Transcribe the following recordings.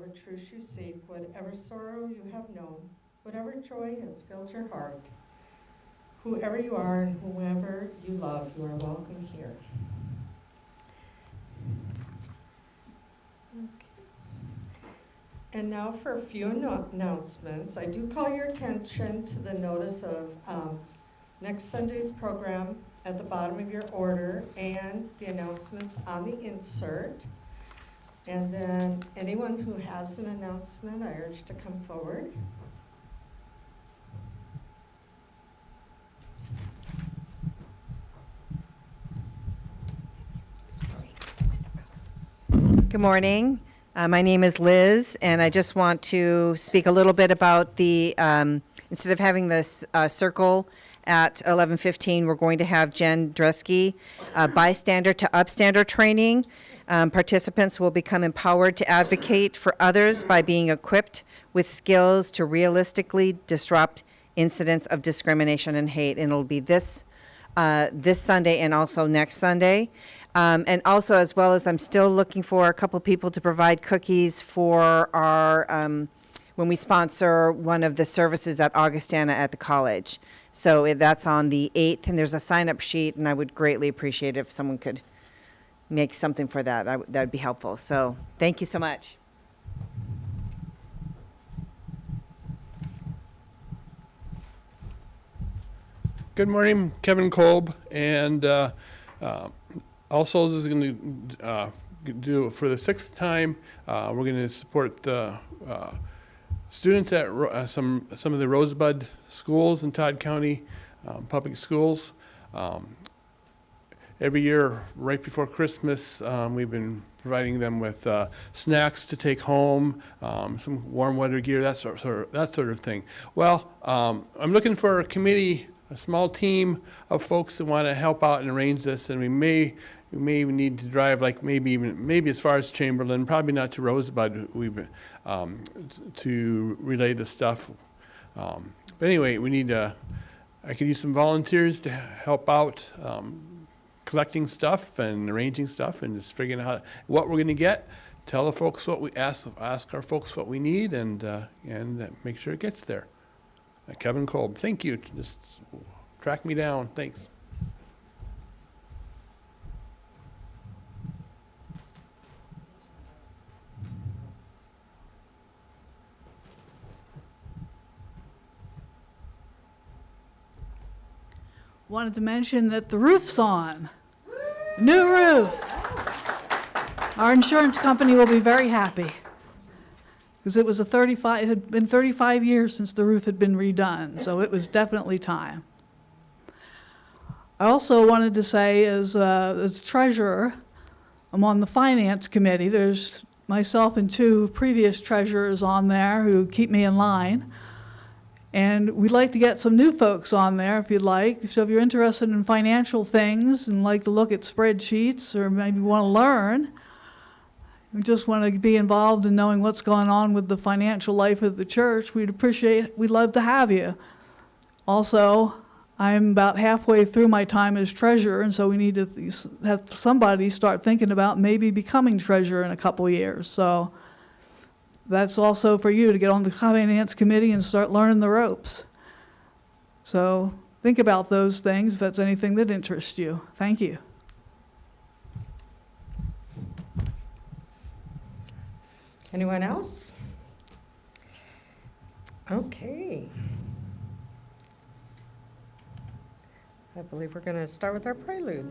whatever truth you seek, whatever sorrow you have known, whatever joy has filled your heart. Whoever you are and whoever you love, you are welcome here. And now for a few announcements. I do call your attention to the notice of next Sunday's program at the bottom of your order and the announcements on the insert. And then anyone who has an announcement, I urge to come forward. Sorry. Good morning. My name is Liz, and I just want to speak a little bit about the, instead of having this circle at 11:15, we're going to have Jen Dresky, bystander to upstander training. Participants will become empowered to advocate for others by being equipped with skills to realistically disrupt incidents of discrimination and hate. And it'll be this Sunday and also next Sunday. And also, as well as I'm still looking for a couple people to provide cookies for our, when we sponsor one of the services at Augustana at the college. So that's on the 8th, and there's a sign-up sheet, and I would greatly appreciate it if someone could make something for that. That would be helpful. So thank you so much. Good morning, Kevin Kolb, and All Souls is going to do, for the 6th time, we're going to support the students at some of the Rosebud schools in Todd County public schools. Every year, right before Christmas, we've been providing them with snacks to take home, some warm weather gear, that sort of thing. Well, I'm looking for a committee, a small team of folks that want to help out and arrange this, and we may even need to drive, like maybe as far as Chamberlain, probably not to Rosebud, to relay the stuff. But anyway, we need I could use some volunteers to help out collecting stuff and arranging stuff and just figuring out what we're going to get. Tell the folks what we ask our folks what we need, and make sure it gets there. Kevin Kolb, thank you. Just track me down. Thanks. Wanted to mention that the roof's on. New roof. Our insurance company will be very happy because it had been 35 years since the roof had been redone, so it was definitely time. I also wanted to say, as treasurer, I'm on the finance committee. There's myself and 2 previous treasurers on there who keep me in line. And we'd like to get some new folks on there if you'd like. So if you're interested in financial things and like to look at spreadsheets or maybe want to learn, we just want to be involved in knowing what's going on with the financial life of the church, we'd love to have you. Also, I'm about halfway through my time as treasurer, and so we need to have somebody start thinking about maybe becoming treasurer in a couple years. So that's also for you to get on the finance committee and start learning the ropes. So think about those things if that's anything that interests you. Thank you. Anyone else? Okay. I believe we're going to start with our prelude.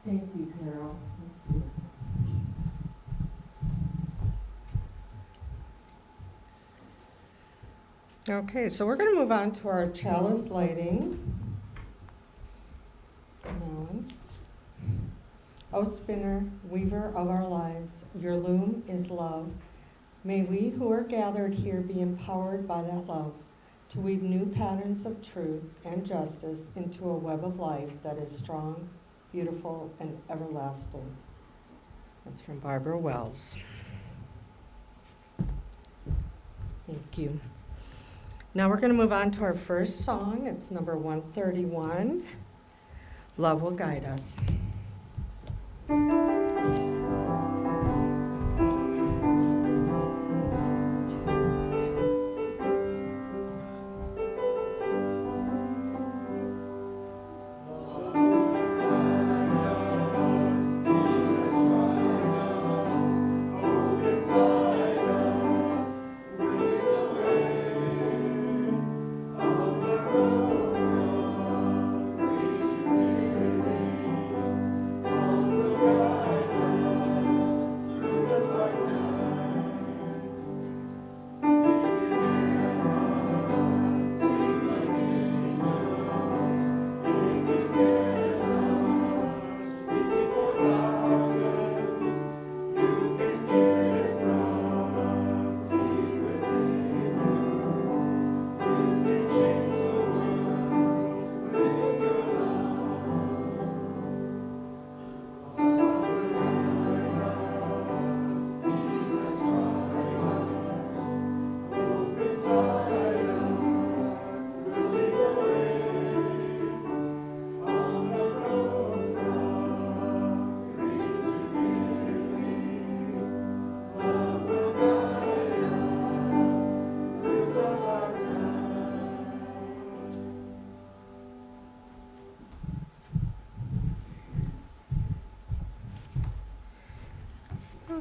Thank you, Carol. Okay, so we're going to move on to our chalice lighting. Allan. O spinner, weaver of our lives, your loom is love. May we who are gathered here be empowered by that love to weave new patterns of truth and justice into a web of life that is strong, beautiful, and everlasting. That's from Barbara Wells. Thank you. Now we're going to move on to our first song. It's number 131, Love Will Guide Us.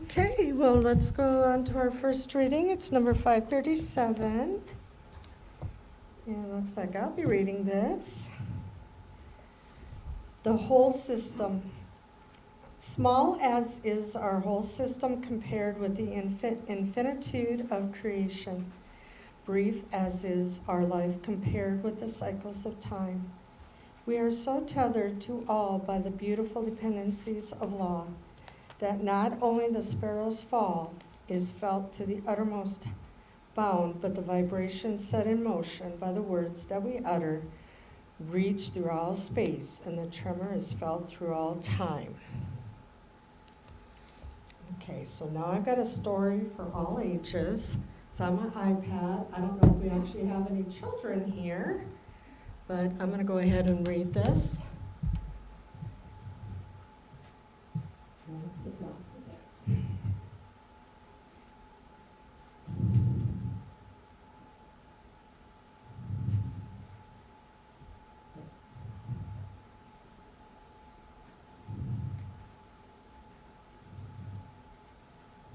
Okay, well, let's go on to our first reading. It's number 537. And it looks like I'll be reading this. The whole system. Small as is our whole system compared with the infinitude of creation. Brief as is our life compared with the cycles of time. We are so tethered to all by the beautiful dependencies of law that not only the sparrow's fall is felt to the uttermost bound, but the vibration set in motion by the words that we utter reach through all space, and the tremor is felt through all time. Okay, so now I've got a story for all ages. It's on my iPad. I don't know if we actually have any children here, but I'm going to go ahead and read this. Sit down for this.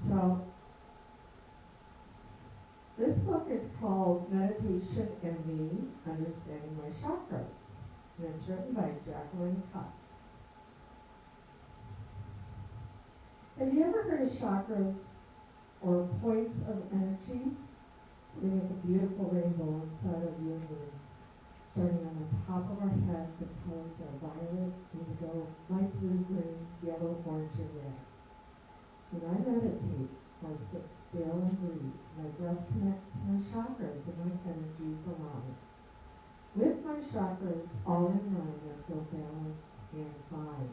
So, this book is called Meditation and Me, Understanding My Chakras, and it's written by Jacqueline Cutts. Have you ever heard of chakras or points of energy? They make a beautiful rainbow inside of you and me. Starting on the top of our head, the colors are violet, indigo, light blue, green, yellow, orange, and red. When I meditate, I sit still and breathe. My breath connects to my chakras and my energies align. With my chakras all in line, I feel balanced and fine.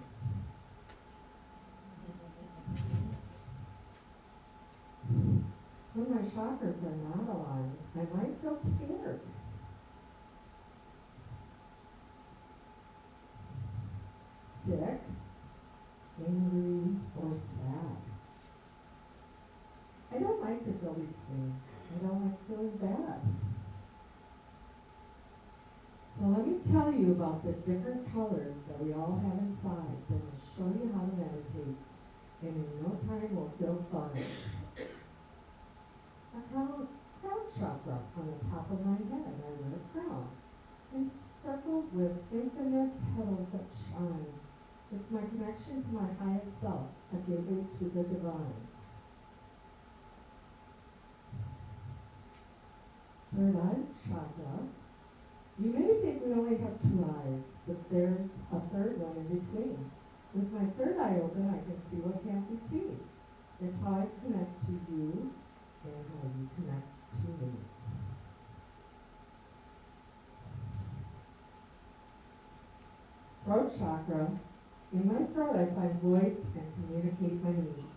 When my chakras are not aligned, I might feel scared. Sick, angry, or sad. I don't like to feel these things. I don't like feeling bad. So let me tell you about the different colors that we all have inside. Then I'll show you how to meditate. And in no time we'll feel fun. A crown chakra on the top of my head. I wear a crown. Encircled with infinite petals that shine. It's my connection to my highest self, a gateway to the divine. Third eye chakra. You may think we only have two eyes, but there's a third one in between. With my third eye open, I can see what can't be seen. It's how I connect to you and how you connect to me. Throat chakra. In my throat, I find voice and communicate my needs.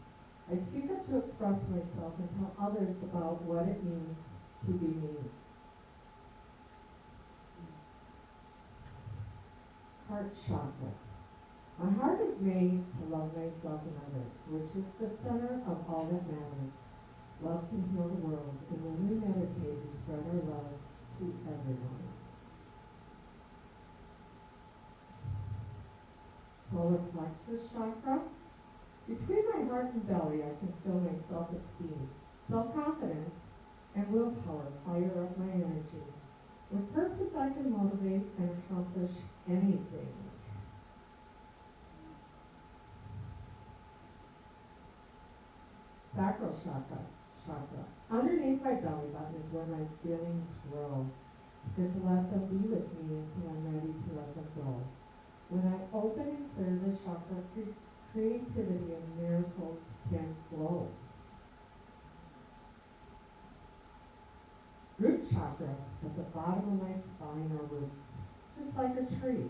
I speak up to express myself and tell others about what it means to be me. Heart chakra. My heart is made to love myself and others, which is the center of all that matters. Love can heal the world, and when we meditate, we spread our love to everyone. Solar plexus chakra. Between my heart and belly, I can feel my self-esteem, self-confidence, and willpower fire up my energy. With purpose, I can motivate and accomplish anything. Sacral chakra. Underneath my belly button is where my feelings grow. It's good to let them be with me until I'm ready to let them go. When I open and clear this chakra, creativity and miracles can flow. Root chakra, at the bottom of my spine are roots, just like a tree.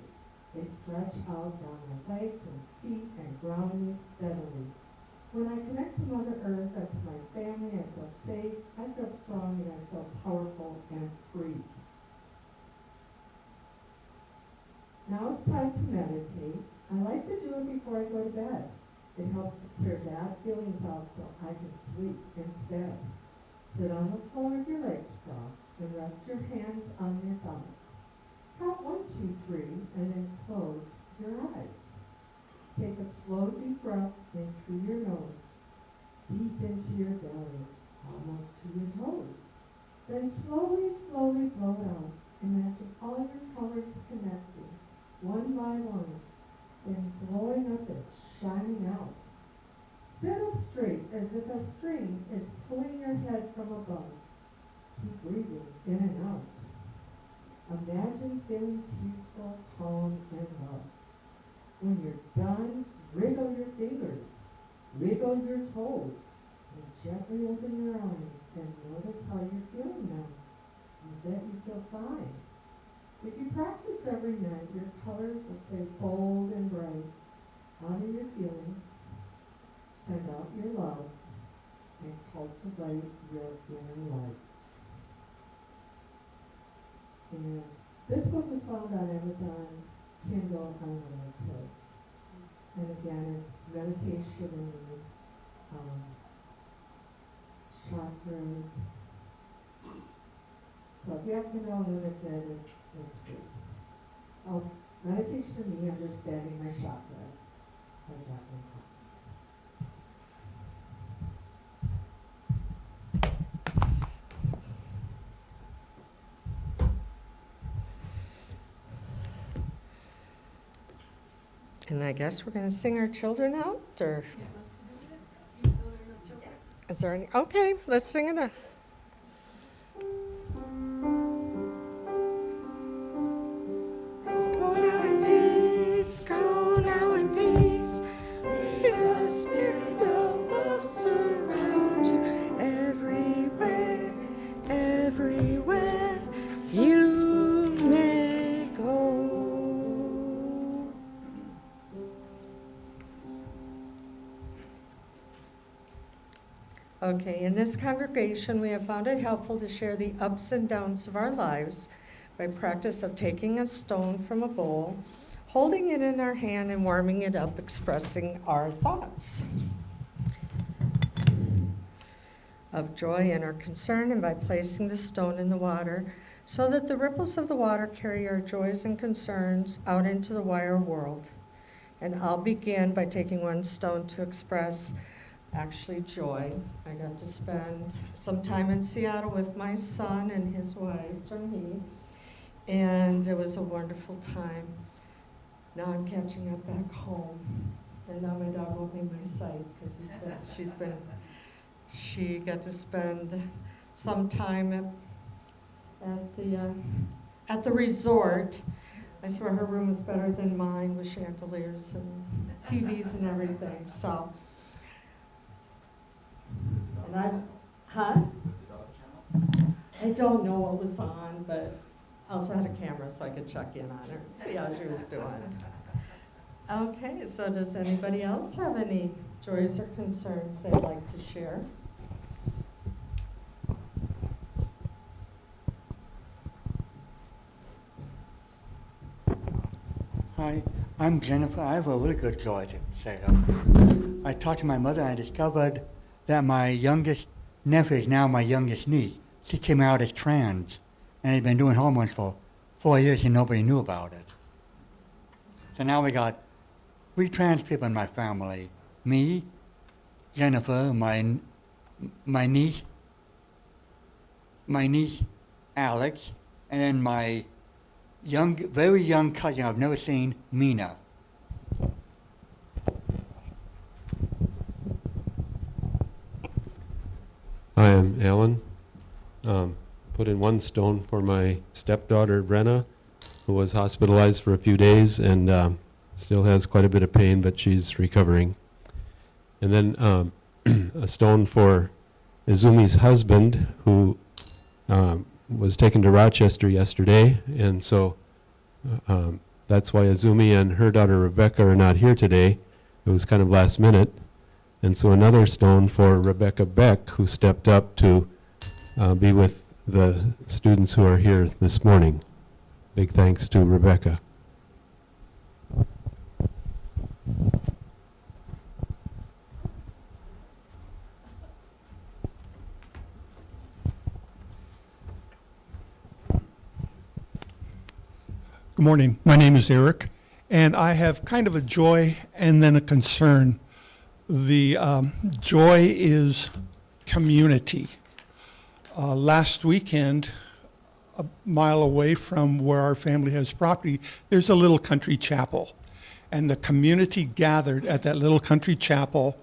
They stretch out down my legs and feet and ground me steadily. When I connect to Mother Earth and to my family, I feel safe, I feel strong, and I feel powerful and free. Now it's time to meditate. I like to do it before I go to bed. It helps to clear bad feelings out so I can sleep instead. Sit on the floor with your legs crossed and rest your hands on your thumbs. Count 1, 2, 3, and then close your eyes. Take a slow, deep breath in through your nose, deep into your belly, almost to your toes. Then slowly, slowly blow it out. Imagine all your colors connecting, one by one, then glowing up and shining out. Sit up straight as if a string is pulling your head from above. Keep breathing in and out. Imagine feeling peaceful, calm, and love. When you're done, wriggle your fingers, wiggle your toes, and gently open your eyes and notice how you're feeling now. I bet you feel fine. If you practice every night, your colors will stay bold and bright. Honor your feelings, send out your love, and cultivate your inner light. And this book was found on Amazon, Kindle, Unlimited. And again, it's meditation and chakras. So if you have Kindle Unlimited, it's free. Oh, meditation to me, understanding my chakras by Jacqueline Cox. And I guess we're going to sing our children out, or is there any? Okay, let's sing it out. Go now in peace, go now in peace. Feel the spirit of love surround you everywhere, everywhere you may go. Okay, in this congregation, we have found it helpful to share the ups and downs of our lives by practice of taking a stone from a bowl, holding it in our hand and warming it up, expressing our thoughts of joy and our concern, and by placing the stone in the water so that the ripples of the water carry our joys and concerns out into the wider world. And I'll begin by taking one stone to express actually joy. I got to spend some time in Seattle with my son and his wife, Johnny, and it was a wonderful time. Now I'm catching up back home. And now my dog won't leave my sight because she got to spend some time at the resort. I swear her room is better than mine with chandeliers and TVs and everything, so. And I don't know what was on, but I also had a camera so I could check in on her, see how she was doing. Okay, so does anybody else have any joys or concerns they'd like to share? Hi, I'm Jennifer. I have a really good joy to say. I talked to my mother and I discovered that my youngest nephew is now my youngest niece. She came out as trans and had been doing hormones for 4 years and nobody knew about it. So now we got 3 trans people in my family. Me, Jennifer, my niece Alex, and then my very young cousin I've never seen, Mina. Hi, I'm Allan. Put in 1 stone for my stepdaughter, Brenna, who was hospitalized for a few days and still has quite a bit of pain, but she's recovering. And then a stone for Izumi's husband, who was taken to Rochester yesterday, and so that's why Izumi and her daughter Rebecca are not here today. It was kind of last minute. And so another stone for Rebecca Beck, who stepped up to be with the students who are here this morning. Big thanks to Rebecca. Good morning. My name is Eric, and I have kind of a joy and then a concern. The joy is community. Last weekend, a mile away from where our family has property, there's a little country chapel. And the community gathered at that little country chapel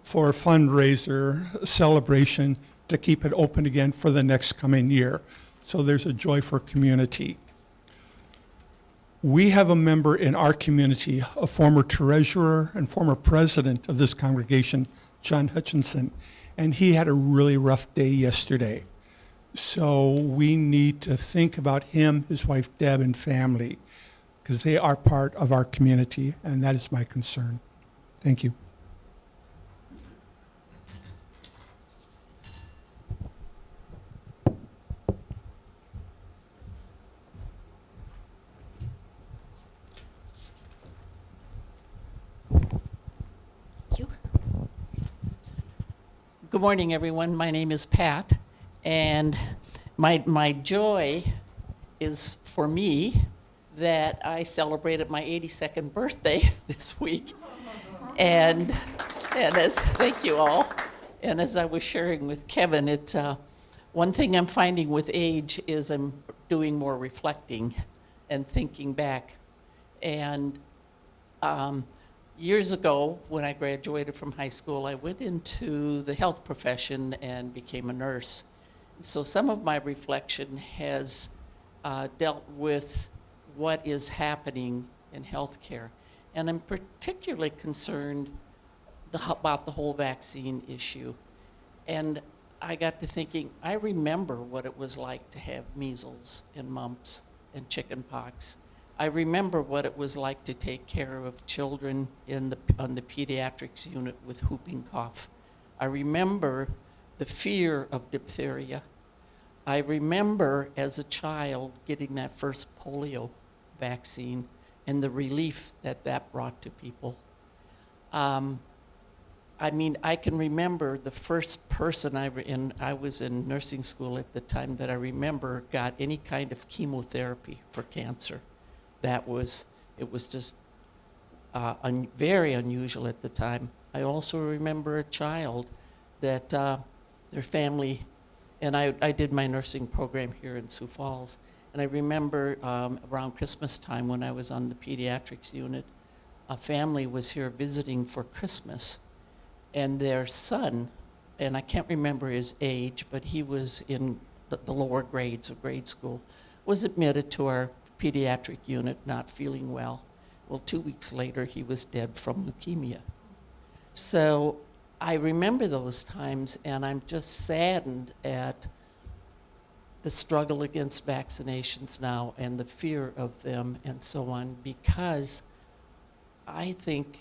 for a fundraiser, a celebration to keep it open again for the next coming year. So there's a joy for community. We have a member in our community, a former treasurer and former president of this congregation, John Hutchinson, and he had a really rough day yesterday. So we need to think about him, his wife Deb, and family, because they are part of our community, and that is my concern. Thank you. Good morning, everyone. My name is Pat, and my joy is for me that I celebrated my 82nd birthday this week, and as thank you all. And as I was sharing with Kevin, it one thing I'm finding with age is I'm doing more reflecting and thinking back, and years ago, when I graduated from high school, I went into the health profession and became a nurse. So some of my reflection has dealt with what is happening in healthcare. And I'm particularly concerned about the whole vaccine issue. And I got to thinking, I remember what it was like to have measles and mumps and chicken pox. I remember what it was like to take care of children on the pediatrics unit with whooping cough. I remember the fear of diphtheria. I remember as a child getting that first polio vaccine and the relief that that brought to people. I mean, I can remember the first person I was in nursing school at the time that I remember got any kind of chemotherapy for cancer. It was just very unusual at the time. I also remember a child that their family, and I did my nursing program here in Sioux Falls, And I remember around Christmas time when I was on the pediatrics unit, a family was here visiting for Christmas, and their son, and I can't remember his age, but he was in the lower grades of grade school, was admitted to our pediatric unit not feeling well. Well, 2 weeks later, he was dead from leukemia. So I remember those times, and I'm just saddened at the struggle against vaccinations now and the fear of them and so on, because I think,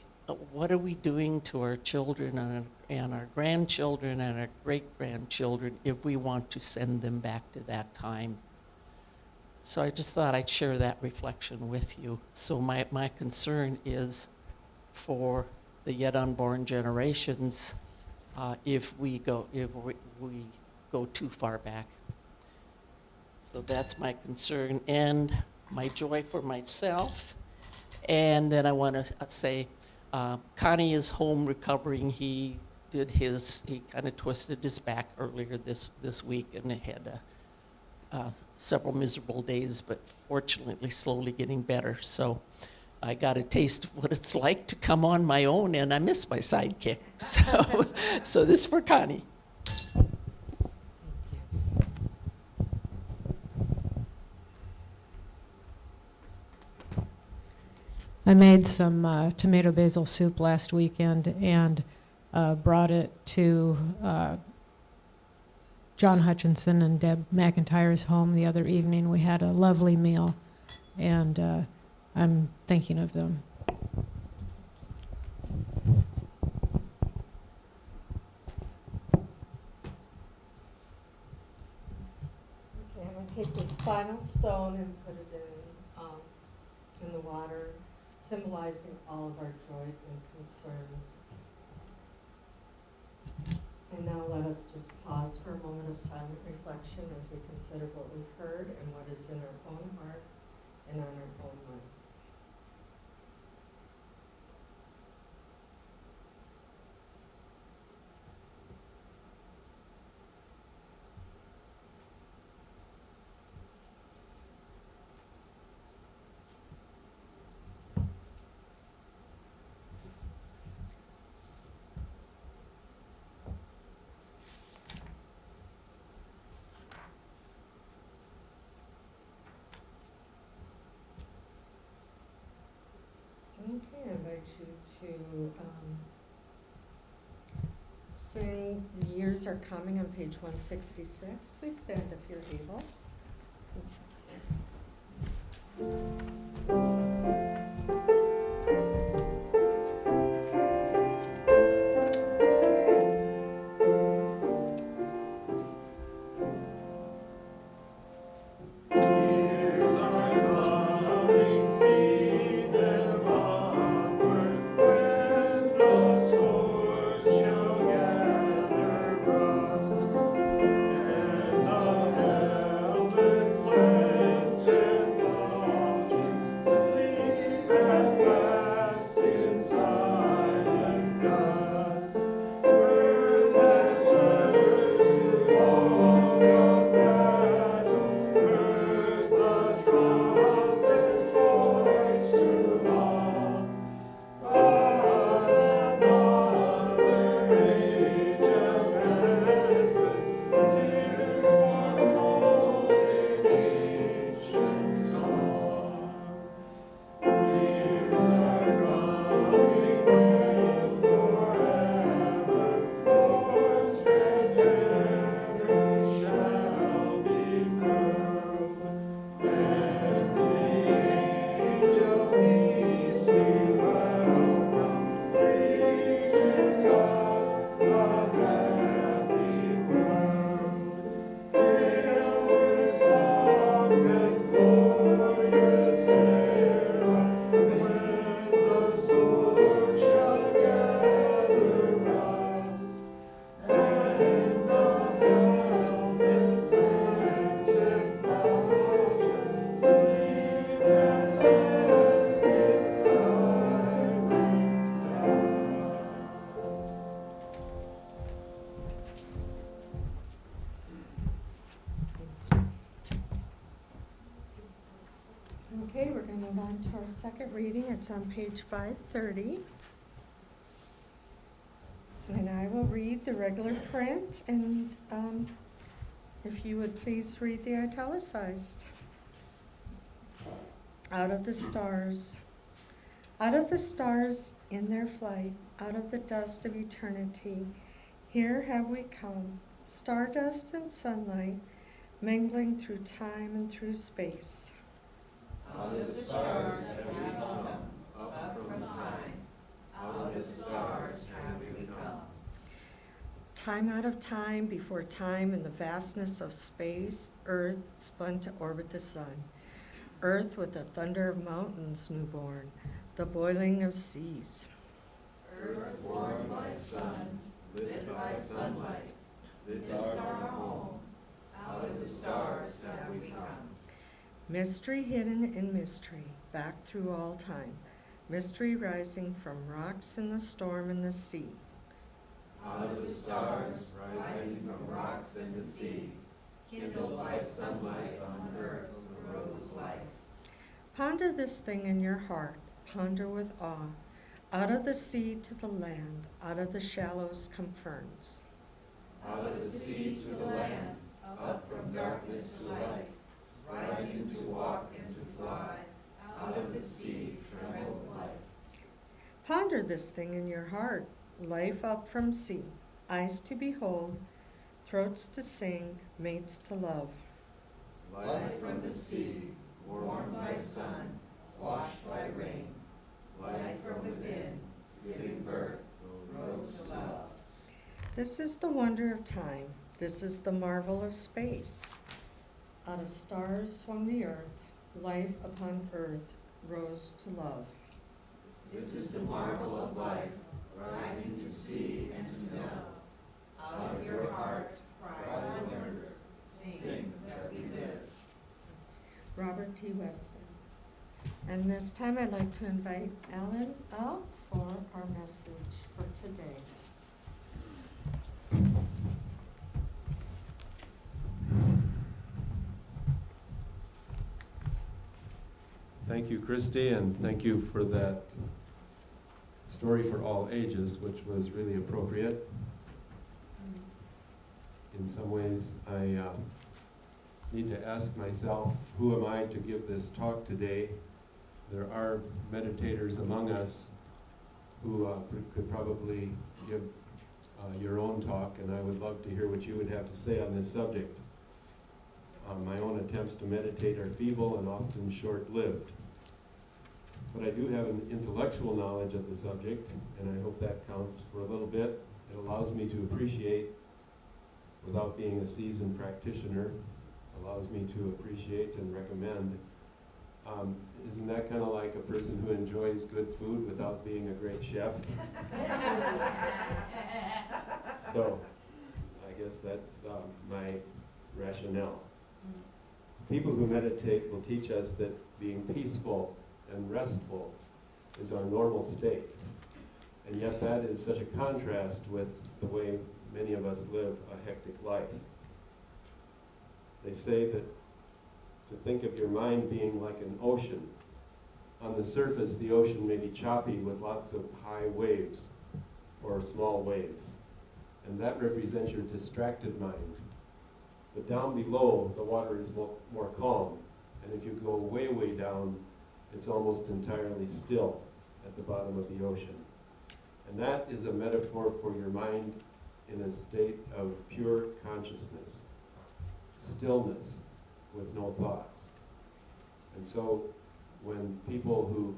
what are we doing to our children and our grandchildren and our great-grandchildren if we want to send them back to that time? So I just thought I'd share that reflection with you. So my concern is for the yet unborn generations if we go too far back. So that's my concern and my joy for myself. And then I want to say, Connie is home recovering. He kind of twisted his back earlier this week, and it had several miserable days, but fortunately slowly getting better. So I got a taste of what it's like to come on my own, and I miss my sidekick. So this is for Connie. I made some tomato basil soup last weekend and brought it to John Hutchinson and Deb McIntyre's home the other evening. We had a lovely meal, and I'm thinking of them. Okay, I'm gonna take this final stone and put it in the water, symbolizing all of our joys and concerns. And now let us just pause for a moment of silent reflection as we consider what we've heard and what is in our own hearts and on our own minds. Okay, I invite you to sing "The Years Are Coming" on page 166. Please stand if you're able. second reading. It's on page 530. And I will read the regular print, and if you would please read the italicized. Out of the stars in their flight, out of the dust of eternity, here have we come, stardust and sunlight, mingling through time and through space. Out of the stars have we come, up from time. Out of the stars have we come. Time out of time, before time, in the vastness of space, Earth spun to orbit the sun. Earth with the thunder of mountains newborn, the boiling of seas. Earth warmed by sun, lit by sunlight. This is our home. Out of the stars have we come. Mystery hidden in mystery, back through all time. Mystery rising from rocks in the storm and the sea. Out of the stars, rising from rocks and the sea, kindled by sunlight on earth arose life. Ponder this thing in your heart, ponder with awe. Out of the sea to the land, out of the shallows come ferns. Out of the sea to the land, up from darkness to light, rising to walk and to fly, out of the sea trembled life. Ponder this thing in your heart, life up from sea, eyes to behold, throats to sing, mates to love. Life from the sea, warmed by sun, washed by rain, life from within, giving birth, rose to love. This is the wonder of time, this is the marvel of space. Out of stars swung the earth, life upon earth rose to love. This is the marvel of life, rising to see and to know. Out of your heart, cry wonders, sing that we live. Robert T. Weston. And this time I'd like to invite Allan out for our message for today. Thank you, Christy, and thank you for that story for all ages, which was really appropriate. In some ways, I need to ask myself, who am I to give this talk today? There are meditators among us who could probably give your own talk, and I would love to hear what you would have to say on this subject. My own attempts to meditate are feeble and often short-lived. But I do have an intellectual knowledge of the subject, and I hope that counts for a little bit. It allows me to appreciate, without being a seasoned practitioner, allows me to appreciate and recommend. Isn't that kind of like a person who enjoys good food without being a great chef? So, I guess that's my rationale. People who meditate will teach us that being peaceful and restful is our normal state. And yet that is such a contrast with the way many of us live a hectic life. They say that to think of your mind being like an ocean. On the surface, the ocean may be choppy with lots of high waves or small waves. And that represents your distracted mind. But down below, the water is more calm. And if you go way, way down, it's almost entirely still at the bottom of the ocean. And that is a metaphor for your mind in a state of pure consciousness, stillness with no thoughts. And so when people who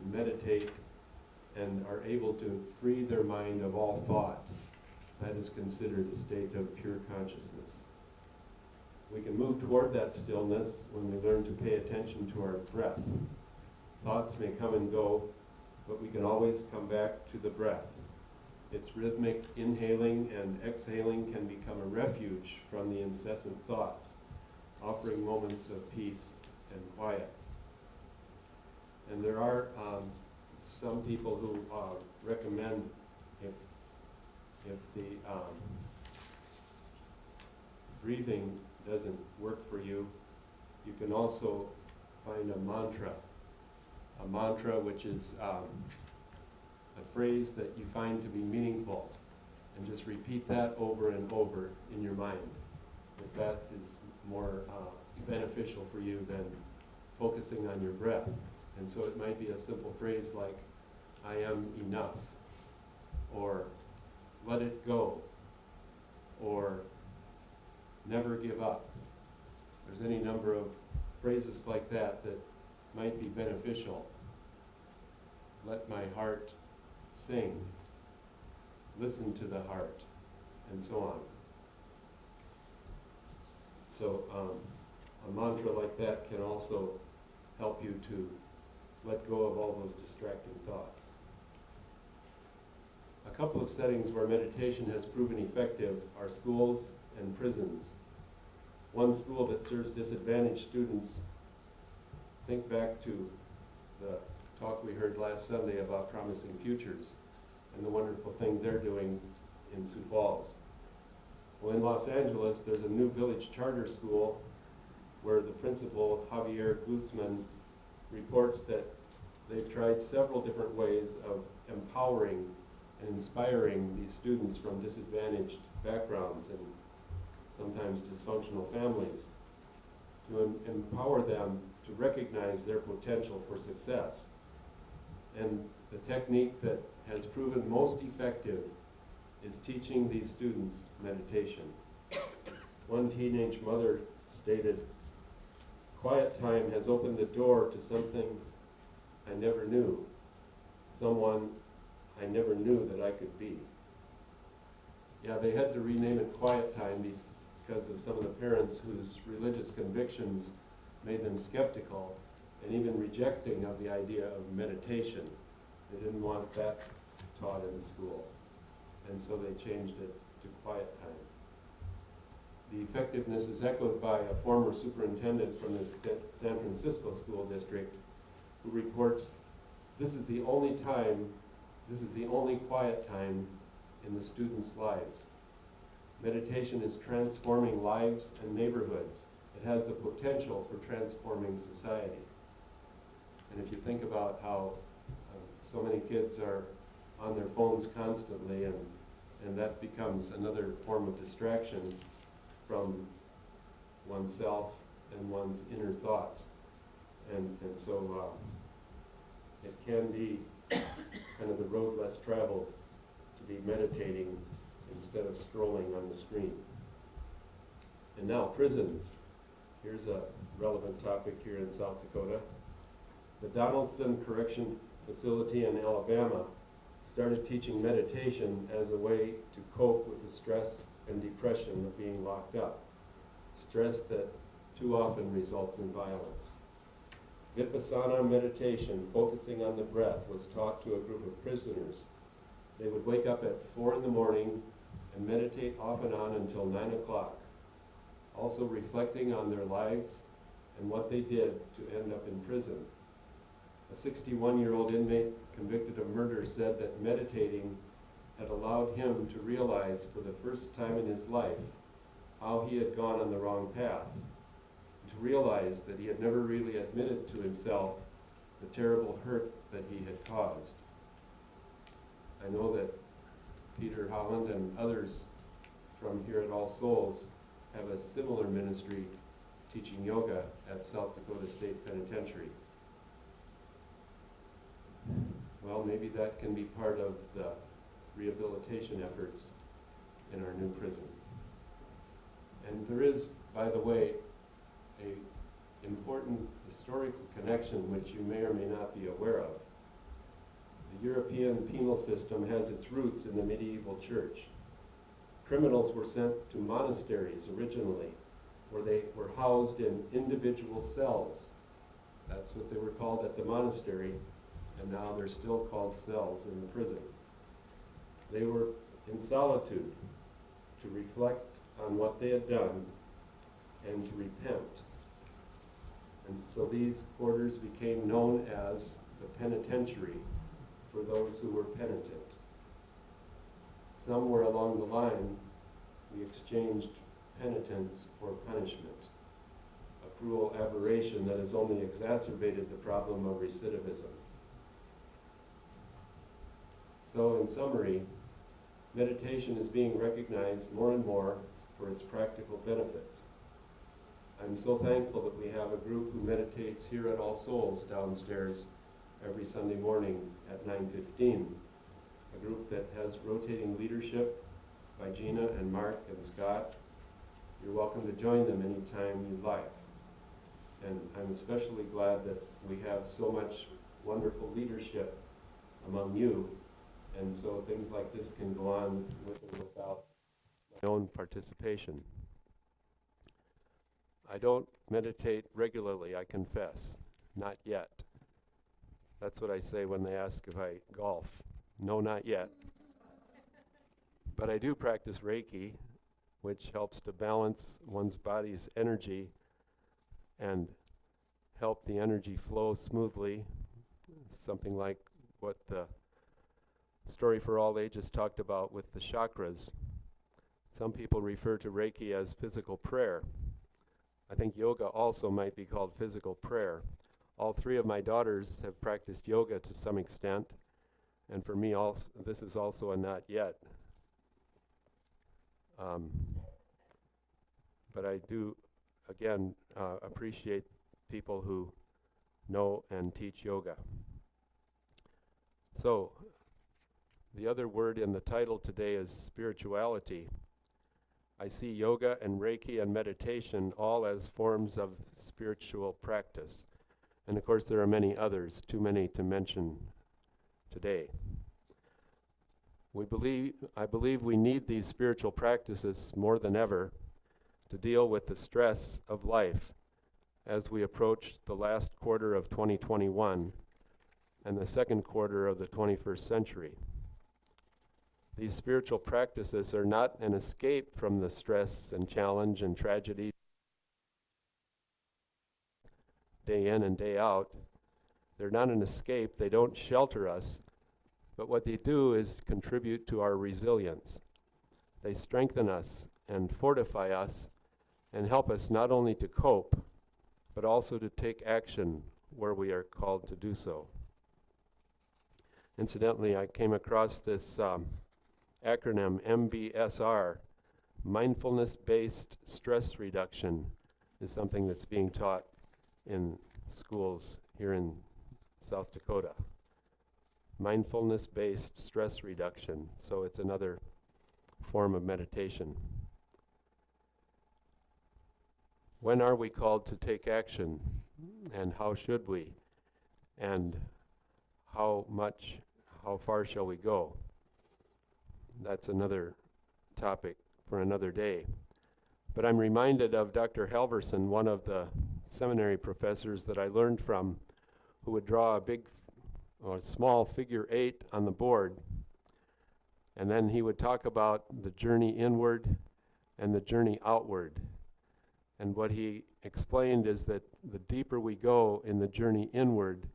meditate and are able to free their mind of all thought, that is considered a state of pure consciousness. We can move toward that stillness when we learn to pay attention to our breath. Thoughts may come and go, but we can always come back to the breath. Its rhythmic inhaling and exhaling can become a refuge from the incessant thoughts, offering moments of peace and quiet. And there are some people who recommend if the breathing doesn't work for you, you can also find a mantra a mantra, which is a phrase that you find to be meaningful, and just repeat that over and over in your mind. If that is more beneficial for you than focusing on your breath. And so it might be a simple phrase like, I am enough, or let it go, or never give up. There's any number of phrases like that that might be beneficial. Let my heart sing, listen to the heart, and so on. So a mantra like that can also help you to let go of all those distracting thoughts. A couple of settings where meditation has proven effective are schools and prisons. One school that serves disadvantaged students, think back to the talk we heard last Sunday about promising futures and the wonderful thing they're doing in Sioux Falls. Well, in Los Angeles, there's a new village charter school where the principal, Javier Guzman, reports that they've tried several different ways of empowering and inspiring these students from disadvantaged backgrounds and sometimes dysfunctional families to empower them to recognize their potential for success. And the technique that has proven most effective is teaching these students meditation. One teenage mother stated, "Quiet time has opened the door to something I never knew, someone I never knew that I could be." Yeah, they had to rename it quiet time because of some of the parents whose religious convictions made them skeptical and even rejecting of the idea of meditation. They didn't want that taught in the school, and so they changed it to quiet time. The effectiveness is echoed by a former superintendent from the San Francisco School District who reports, this is the only quiet time in the students' lives. Meditation is transforming lives and neighborhoods. It has the potential for transforming society. And if you think about how so many kids are on their phones constantly, and that becomes another form of distraction from oneself and one's inner thoughts. And so it can be kind of the road less traveled to be meditating instead of scrolling on the screen. And now prisons. Here's a relevant topic here in South Dakota. The Donaldson Correction Facility in Alabama started teaching meditation as a way to cope with the stress and depression of being locked up. Stress that too often results in violence. Vipassana meditation, focusing on the breath, was taught to a group of prisoners. They would wake up at 4 in the morning and meditate off and on until 9 o'clock, also reflecting on their lives and what they did to end up in prison. A 61-year-old inmate convicted of murder said that meditating had allowed him to realize for the first time in his life how he had gone on the wrong path, to realize that he had never really admitted to himself the terrible hurt that he had caused. I know that Peter Holland and others from here at All Souls have a similar ministry teaching yoga at South Dakota State Penitentiary. Well, maybe that can be part of the rehabilitation efforts in our new prison. And there is, by the way, an important historical connection which you may or may not be aware of. The European penal system has its roots in the medieval church. Criminals were sent to monasteries originally, where they were housed in individual cells. That's what they were called at the monastery, and now they're still called cells in the prison. They were in solitude to reflect on what they had done and to repent. And so these quarters became known as the penitentiary for those who were penitent. Somewhere along the line, we exchanged penitence for punishment. A cruel aberration that has only exacerbated the problem of recidivism. So, in summary, meditation is being recognized more and more for its practical benefits. I'm so thankful that we have a group who meditates here at All Souls downstairs every Sunday morning at 9:15. A group that has rotating leadership by Gina and Mark and Scott. You're welcome to join them anytime you like. And I'm especially glad that we have so much wonderful leadership among you, and so things like this can go on with or without my own participation. I don't meditate regularly, I confess. Not yet. That's what I say when they ask if I golf. No, not yet. But I do practice Reiki, which helps to balance one's body's energy and help the energy flow smoothly. Something like what the Story for All Ages talked about with the chakras. Some people refer to Reiki as physical prayer. I think yoga also might be called physical prayer. All three of my daughters have practiced yoga to some extent, and for me also, this is also a not yet. But I do, again, appreciate people who know and teach yoga. So, the other word in the title today is spirituality. I see yoga and Reiki and meditation all as forms of spiritual practice. And of course there are many others, too many to mention today. I believe we need these spiritual practices more than ever to deal with the stress of life as we approach the last quarter of 2021 and the second quarter of the 21st century. These spiritual practices are not an escape from the stress and challenge and tragedy day in and day out. They're not an escape, they don't shelter us, but what they do is contribute to our resilience. They strengthen us and fortify us and help us not only to cope, but also to take action where we are called to do so. Incidentally, I came across this acronym MBSR, mindfulness-based stress reduction, is something that's being taught in schools here in South Dakota. Mindfulness-based stress reduction, so it's another form of meditation. When are we called to take action, and how should we, and how far shall we go? That's another topic for another day. But I'm reminded of Dr. Halverson, one of the seminary professors that I learned from, who would draw a big or small figure 8 on the board, and then he would talk about the journey inward and the journey outward. And what he explained is that the deeper we go in the journey inward,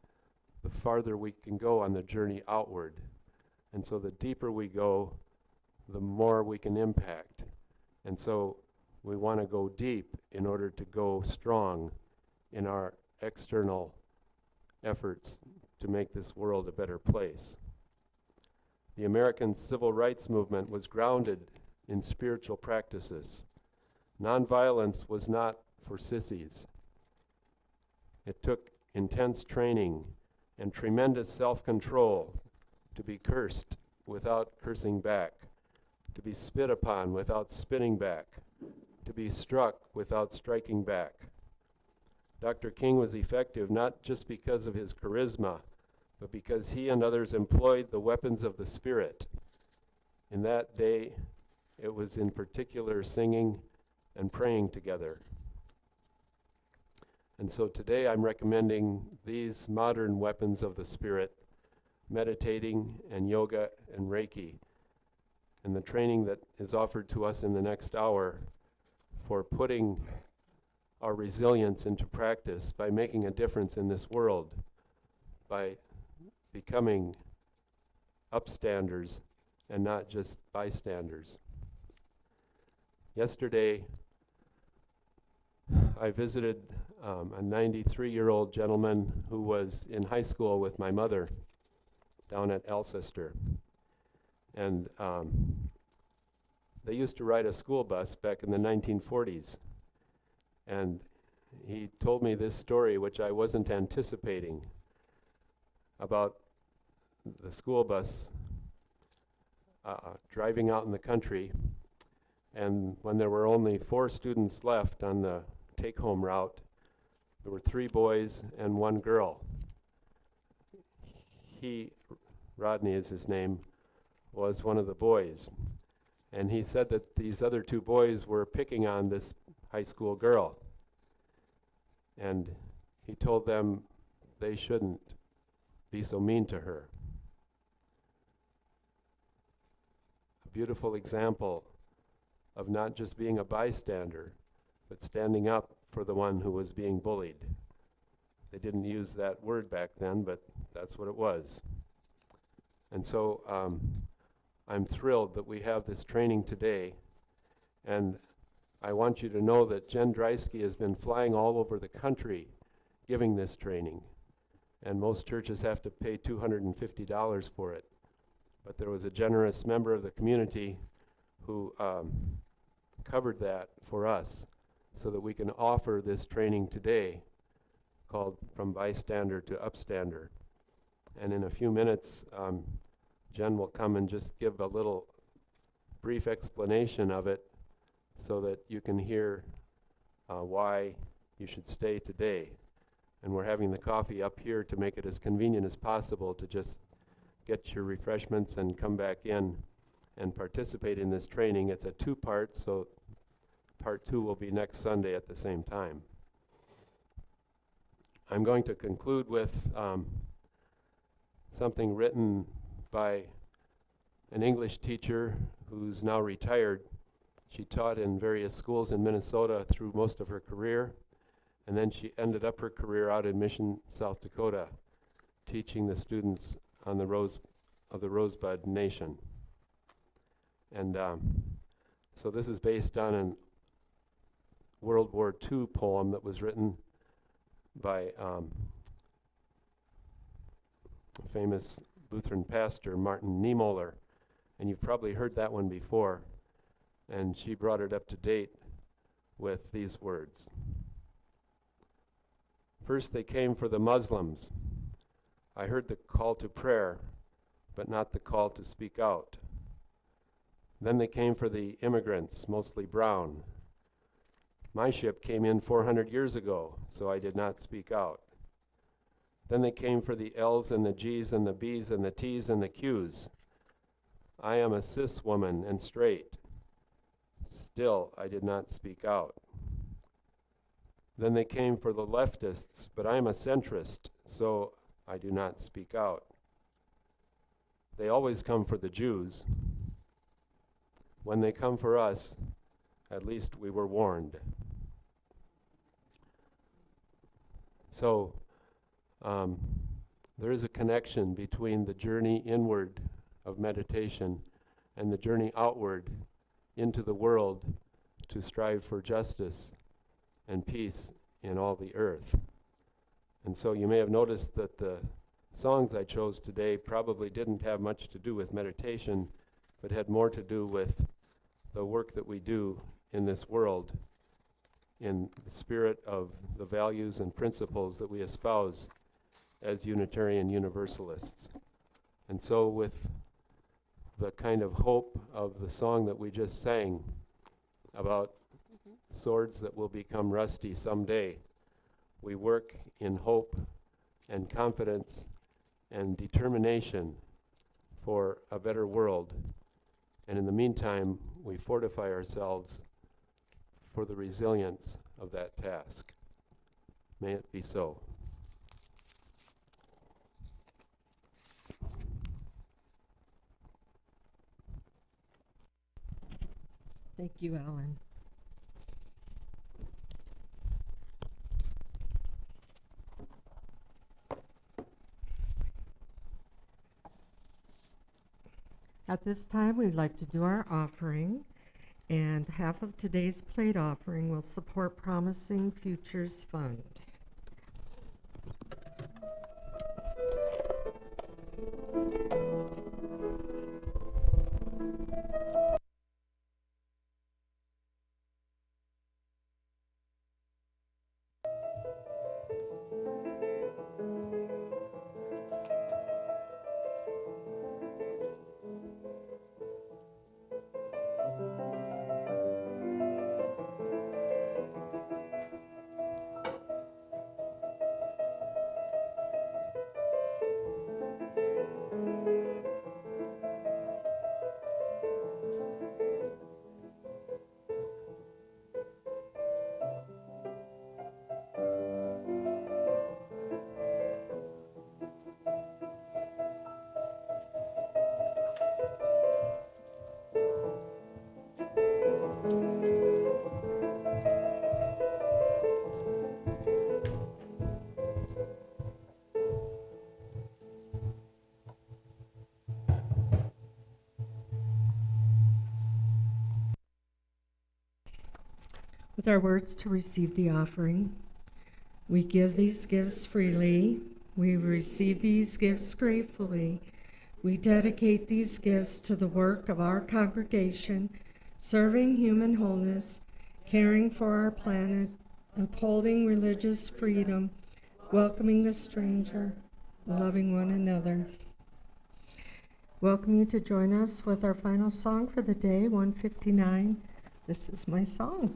the farther we can go on the journey outward. And so the deeper we go, the more we can impact. And so we want to go deep in order to go strong in our external efforts to make this world a better place. The American Civil Rights Movement was grounded in spiritual practices. Nonviolence was not for sissies. It took intense training and tremendous self-control to be cursed without cursing back, to be spit upon without spitting back, to be struck without striking back. Dr. King was effective not just because of his charisma, but because he and others employed the weapons of the Spirit. In that day, it was in particular singing and praying together. And so today I'm recommending these modern weapons of the Spirit, meditating and yoga and Reiki, and the training that is offered to us in the next hour for putting our resilience into practice by making a difference in this world, by becoming upstanders and not just bystanders. Yesterday, I visited a 93-year-old gentleman who was in high school with my mother down at Alcester. And they used to ride a school bus back in the 1940s. And he told me this story, which I wasn't anticipating, about the school bus driving out in the country. And when there were only 4 students left on the take-home route, there were 3 boys and 1 girl. He, Rodney is his name, was one of the boys. And he said that these other 2 boys were picking on this high school girl. And he told them they shouldn't be so mean to her. A beautiful example of not just being a bystander, but standing up for the one who was being bullied. They didn't use that word back then, but that's what it was. And so I'm thrilled that we have this training today, and I want you to know that Jen Dreisky has been flying all over the country giving this training, and most churches have to pay $250 for it. But there was a generous member of the community who covered that for us so that we can offer this training today called From Bystander to Upstander. And in a few minutes, Jen will come and just give a little brief explanation of it so that you can hear why you should stay today. And we're having the coffee up here to make it as convenient as possible to just get your refreshments and come back in and participate in this training. It's a 2-part, so part 2 will be next Sunday at the same time. I'm going to conclude with something written by an English teacher who's now retired. She taught in various schools in Minnesota through most of her career, and then she ended up her career out in Mission, South Dakota, teaching the students on the Rosebud Nation. And so this is based on a World War II poem that was written by a famous Lutheran pastor, Martin Niemöller. And you've probably heard that one before. And she brought it up to date with these words. First they came for the Muslims. I heard the call to prayer, but not the call to speak out. Then they came for the immigrants, mostly brown. My ship came in 400 years ago, so I did not speak out. Then they came for the L's and the G's and the B's and the T's and the Q's. I am a cis woman and straight. Still, I did not speak out. Then they came for the leftists, but I am a centrist, so I do not speak out. They always come for the Jews. When they come for us, at least we were warned. So, there is a connection between the journey inward of meditation and the journey outward into the world to strive for justice and peace in all the earth. And so you may have noticed that the songs I chose today probably didn't have much to do with meditation, but had more to do with the work that we do in this world in the spirit of the values and principles that we espouse as Unitarian Universalists. And so with the kind of hope of the song that we just sang about swords that will become rusty someday, we work in hope and confidence and determination for a better world. And in the meantime, we fortify ourselves for the resilience of that task. May it be so. Thank you, Allan. At this time, we'd like to do our offering. And half of today's plate offering will support Promising Futures Fund. With our words to receive the offering, we give these gifts freely. We receive these gifts gratefully. We dedicate these gifts to the work of our congregation, serving human wholeness, caring for our planet, upholding religious freedom, welcoming the stranger, loving one another. Welcome you to join us with our final song for the day, 159. This is my song.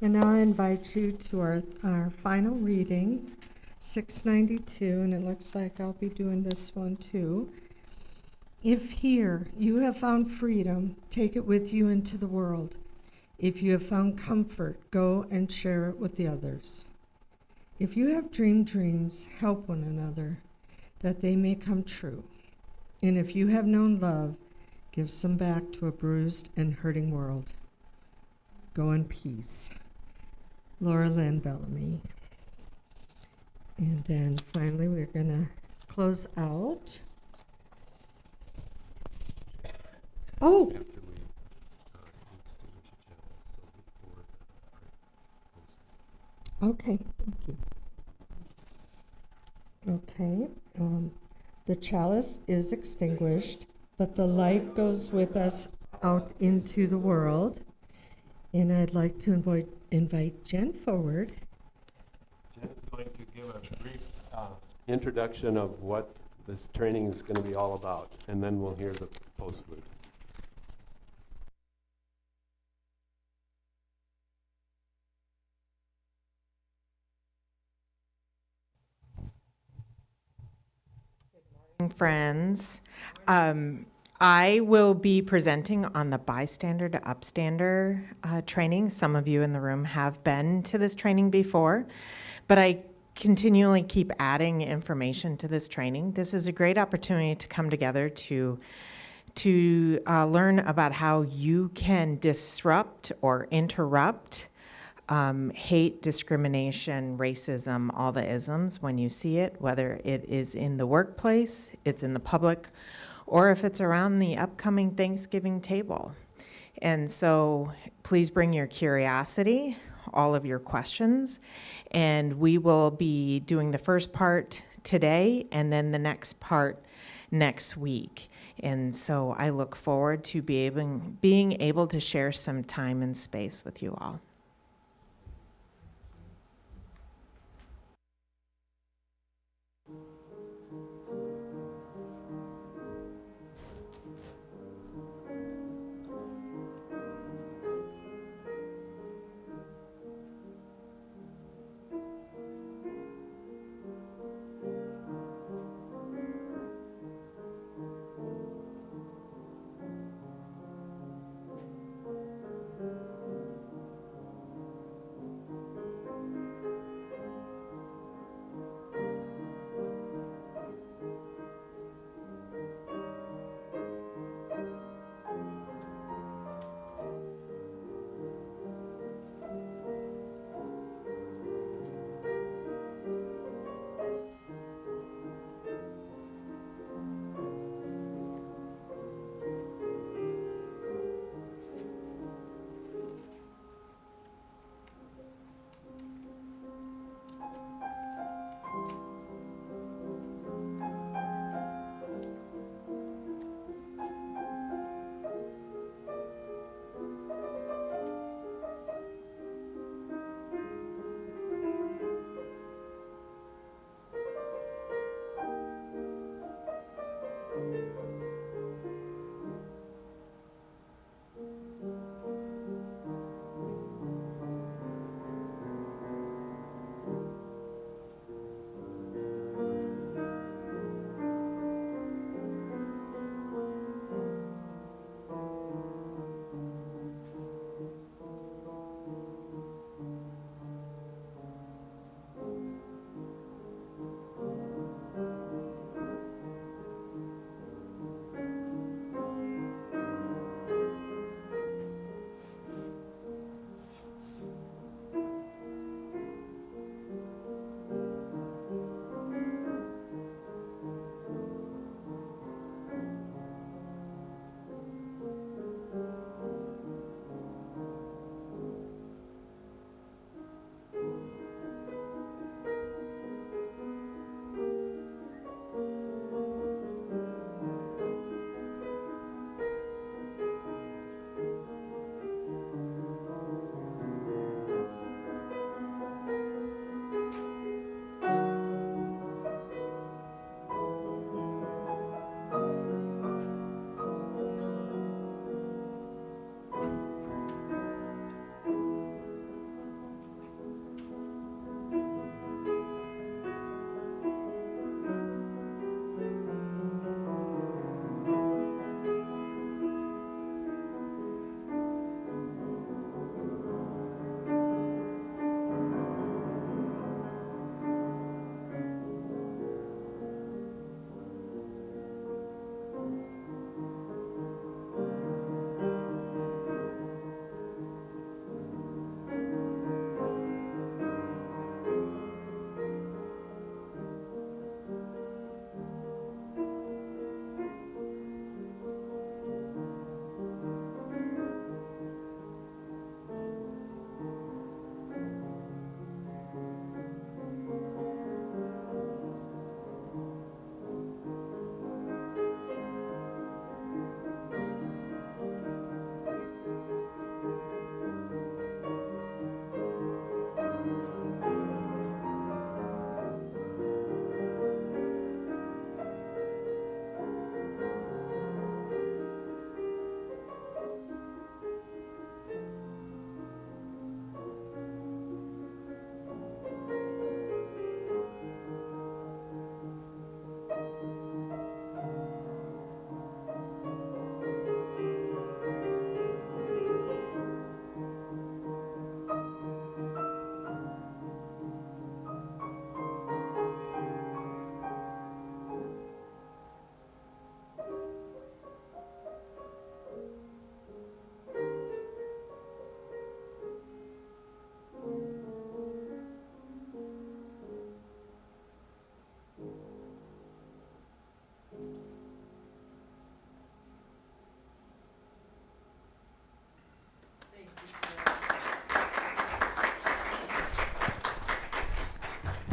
And now I invite you to our final reading, 692, and it looks like I'll be doing this one too. If here you have found freedom, take it with you into the world. If you have found comfort, go and share it with the others. If you have dreamed dreams, help one another, that they may come true. And if you have known love, give some back to a bruised and hurting world. Go in peace. Laura Lynn Bellamy. And then finally, we're going to close out. Oh, okay, thank you. Okay, the chalice is extinguished, but the light goes with us out into the world. And I'd like to invite Jen forward. Jen's going to give a brief introduction of what this training is going to be all about, and then we'll hear the postlude. Friends. I will be presenting on the bystander to upstander training. Some of you in the room have been to this training before, but I continually keep adding information to this training. This is a great opportunity to come together to learn about how you can disrupt or interrupt hate, discrimination, racism, all the isms when you see it, whether it is in the workplace, it's in the public, or if it's around the upcoming Thanksgiving table. And so please bring your curiosity, all of your questions, and we will be doing the first part today and then the next part next week. And so I look forward to being able to share some time and space with you all.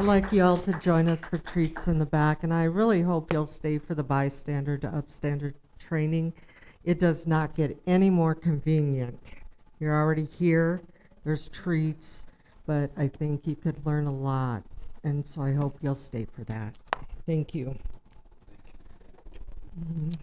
I'd like you all to join us for treats in the back, and I really hope you'll stay for the bystander to upstander training. It does not get any more convenient. You're already here, there's treats, but I think you could learn a lot, and so I hope you'll stay for that. Thank you. Mhm.